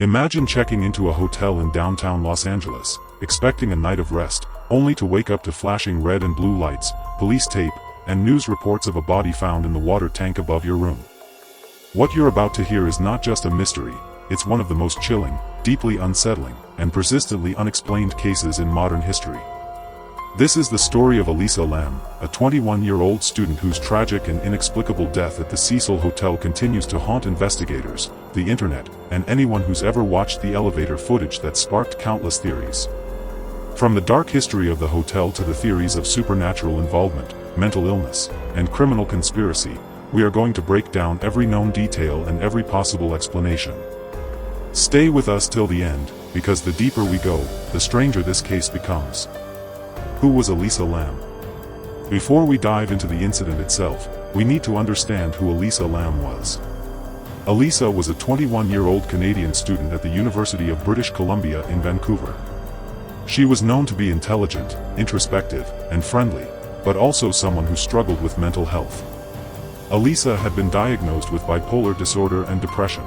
Imagine checking into a hotel in downtown Los Angeles, expecting a night of rest, only to wake up to flashing red and blue lights, police tape, and news reports of a body found in the water tank above your room. What you're about to hear is not just a mystery, it's one of the most chilling, deeply unsettling, and persistently unexplained cases in modern history. This is the story of Elisa Lam, a 21-year-old student whose tragic and inexplicable death at the Cecil Hotel continues to haunt investigators, the internet, and anyone who's ever watched the elevator footage that sparked countless theories. From the dark history of the hotel to the theories of supernatural involvement, mental illness, and criminal conspiracy, we are going to break down every known detail and every possible explanation. Stay with us till the end, because the deeper we go, the stranger this case becomes. Who was Elisa Lam? Before we dive into the incident itself, we need to understand who Elisa Lam was. Elisa was a 21-year-old Canadian student at the University of British Columbia in Vancouver. She was known to be intelligent, introspective, and friendly, but also someone who struggled with mental health. Elisa had been diagnosed with bipolar disorder and depression.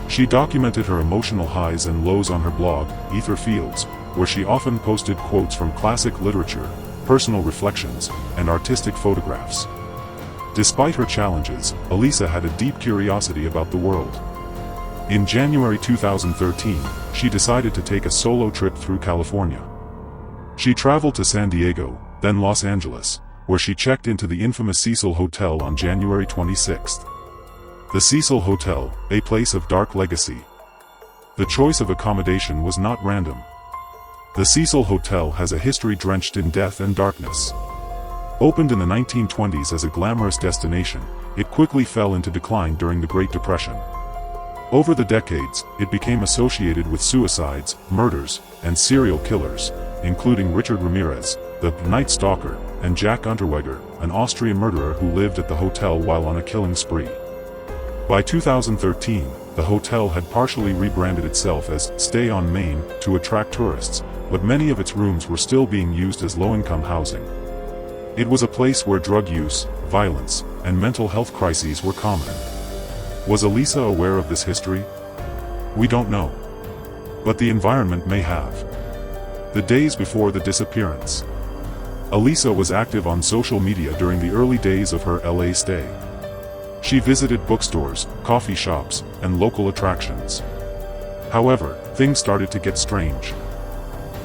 She documented her emotional highs and lows on her blog, Ether Fields, where she often posted quotes from classic literature, personal reflections, and artistic photographs. Despite her challenges, Elisa had a deep curiosity about the world. In January 2013, she decided to take a solo trip through California. She traveled to San Diego, then Los Angeles, where she checked into the infamous Cecil Hotel on January 26. The Cecil Hotel, a place of dark legacy. The choice of accommodation was not random. The Cecil Hotel has a history drenched in death and darkness. Opened in the 1920s as a glamorous destination, it quickly fell into decline during the Great Depression. Over the decades, it became associated with suicides, murders, and serial killers, including Richard Ramirez, the Night Stalker, and Jack Unterweger, an Austrian murderer who lived at the hotel while on a killing spree. By 2013, the hotel had partially rebranded itself as Stay on Main to attract tourists, but many of its rooms were still being used as low-income housing. It was a place where drug use, violence, and mental health crises were common. Was Elisa aware of this history? We don't know. But the environment may have. The days before the disappearance. Elisa was active on social media during the early days of her LA stay. She visited bookstores, coffee shops, and local attractions. However, things started to get strange.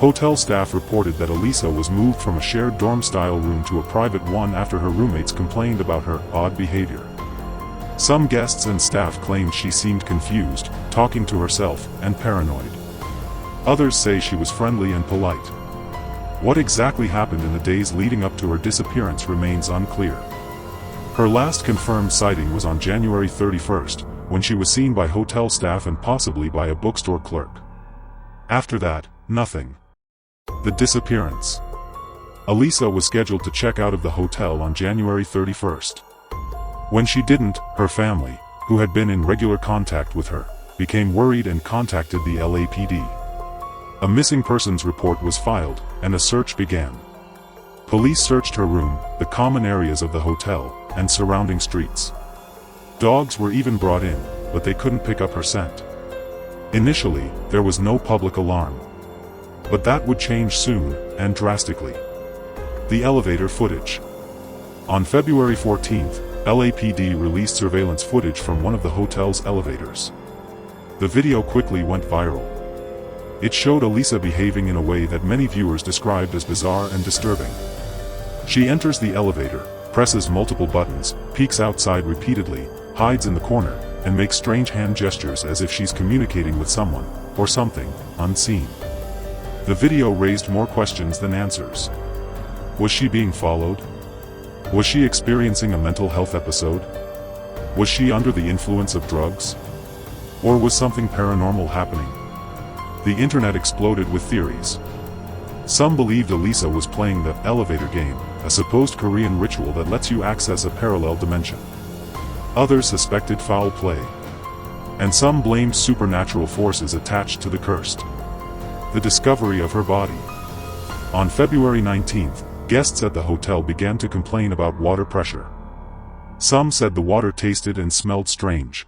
Hotel staff reported that Elisa was moved from a shared dorm-style room to a private one after her roommates complained about her odd behavior. Some guests and staff claimed she seemed confused, talking to herself, and paranoid. Others say she was friendly and polite. What exactly happened in the days leading up to her disappearance remains unclear. Her last confirmed sighting was on January 31st, when she was seen by hotel staff and possibly by a bookstore clerk. After that, nothing. The disappearance. Elisa was scheduled to check out of the hotel on January 31st. When she didn't, her family, who had been in regular contact with her, became worried and contacted the LAPD. A missing persons report was filed, and a search began. Police searched her room, the common areas of the hotel, and surrounding streets. Dogs were even brought in, but they couldn't pick up her scent. Initially, there was no public alarm. But that would change soon, and drastically. The elevator footage. On February 14th, LAPD released surveillance footage from one of the hotel's elevators. The video quickly went viral. It showed Elisa behaving in a way that many viewers described as bizarre and disturbing. She enters the elevator, presses multiple buttons, peeks outside repeatedly, hides in the corner, and makes strange hand gestures as if she's communicating with someone, or something, unseen. The video raised more questions than answers. Was she being followed? Was she experiencing a mental health episode? Was she under the influence of drugs? Or was something paranormal happening? The internet exploded with theories. Some believed Elisa was playing the elevator game, a supposed Korean ritual that lets you access a parallel dimension. Others suspected foul play. And some blamed supernatural forces attached to the cursed. The discovery of her body. On February 19th, guests at the hotel began to complain about water pressure. Some said the water tasted and smelled strange.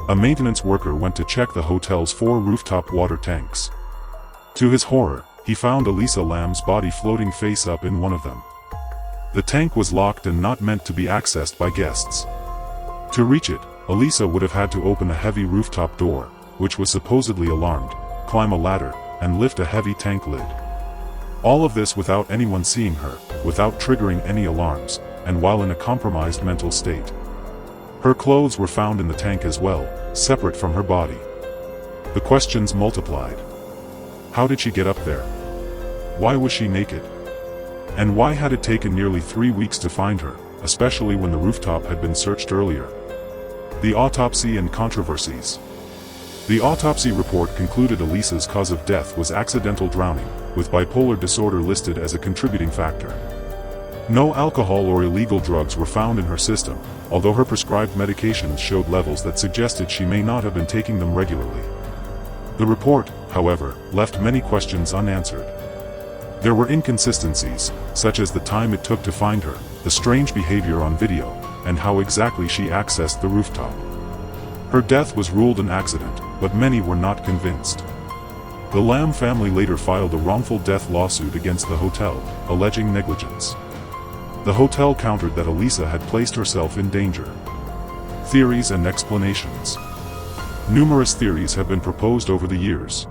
a maintenance worker went to check the hotel's 4 rooftop water tanks. To his horror, he found Elisa Lam's body floating face up in one of them. The tank was locked and not meant to be accessed by guests. To reach it, Elisa would have had to open a heavy rooftop door, which was supposedly alarmed, climb a ladder, and lift a heavy tank lid. All of this without anyone seeing her, without triggering any alarms, and while in a compromised mental state. Her clothes were found in the tank as well, separate from her body. The questions multiplied. How did she get up there? Why was she naked? And why had it taken nearly 3 weeks to find her, especially when the rooftop had been searched earlier? The autopsy and controversies. The autopsy report concluded Elisa's cause of death was accidental drowning, with bipolar disorder listed as a contributing factor. No alcohol or illegal drugs were found in her system, although her prescribed medications showed levels that suggested she may not have been taking them regularly. The report, however, left many questions unanswered. There were inconsistencies, such as the time it took to find her, the strange behavior on video, and how exactly she accessed the rooftop. Her death was ruled an accident, but many were not convinced. The Lam family later filed a wrongful death lawsuit against the hotel, alleging negligence. The hotel countered that Elisa had placed herself in danger. Theories and explanations. Numerous theories have been proposed over the years.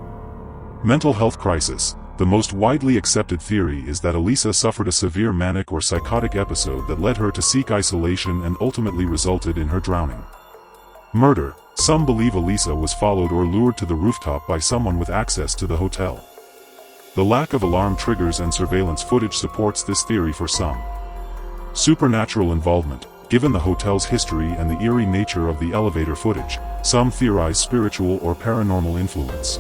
Mental health crisis. The most widely accepted theory is that Elisa suffered a severe manic or psychotic episode that led her to seek isolation and ultimately resulted in her drowning. Murder. Some believe Elisa was followed or lured to the rooftop by someone with access to the hotel. The lack of alarm triggers and surveillance footage supports this theory for some. Supernatural involvement. Given the hotel's history and the eerie nature of the elevator footage, some theorize spiritual or paranormal influence.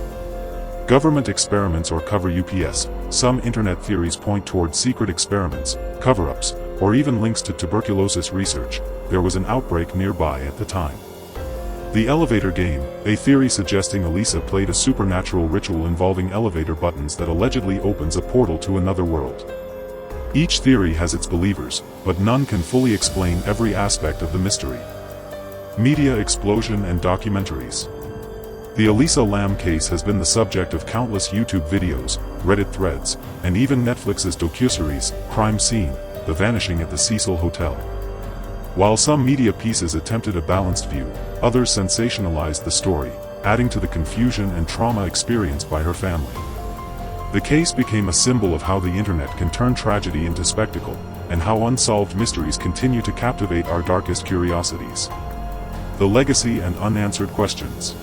Government experiments or cover UPS. Some internet theories point toward secret experiments, cover-ups, or even links to tuberculosis research. There was an outbreak nearby at the time. The elevator game, a theory suggesting Elisa played a supernatural ritual involving elevator buttons that allegedly opens a portal to another world. Each theory has its believers, but none can fully explain every aspect of the mystery. Media explosion and documentaries. The Elisa Lam case has been the subject of countless YouTube videos, Reddit threads, and even Netflix's docuseries, Crime Scene: The Vanishing at the Cecil Hotel. While some media pieces attempted a balanced view, others sensationalized the story, adding to the confusion and trauma experienced by her family. The case became a symbol of how the internet can turn tragedy into spectacle, and how unsolved mysteries continue to captivate our darkest curiosities. The legacy and unanswered questions.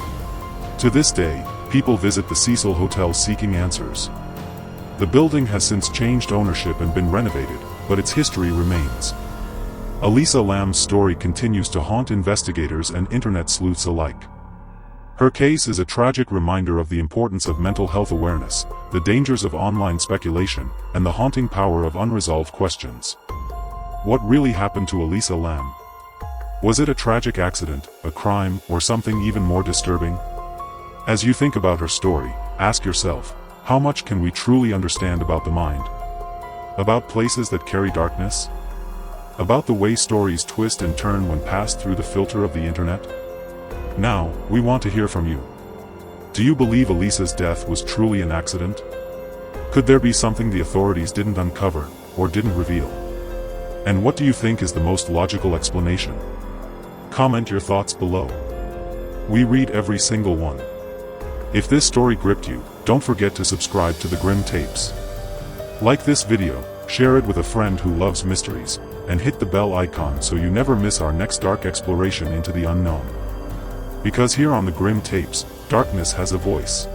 To this day, people visit the Cecil Hotel seeking answers. The building has since changed ownership and been renovated, but its history remains. Elisa Lam's story continues to haunt investigators and internet sleuths alike. Her case is a tragic reminder of the importance of mental health awareness, the dangers of online speculation, and the haunting power of unresolved questions. What really happened to Elisa Lam? Was it a tragic accident, a crime, or something even more disturbing? As you think about her story, ask yourself, how much can we truly understand about the mind? About places that carry darkness? About the way stories twist and turn when passed through the filter of the internet? Now, we want to hear from you. Do you believe Elisa's death was truly an accident? Could there be something the authorities didn't uncover, or didn't reveal? And what do you think is the most logical explanation? Comment your thoughts below. We read every single one. If this story gripped you, don't forget to subscribe to the Grim Tapes. Like this video, share it with a friend who loves mysteries, and hit the bell icon so you never miss our next dark exploration into the unknown. Because here on the Grim Tapes, darkness has a voice.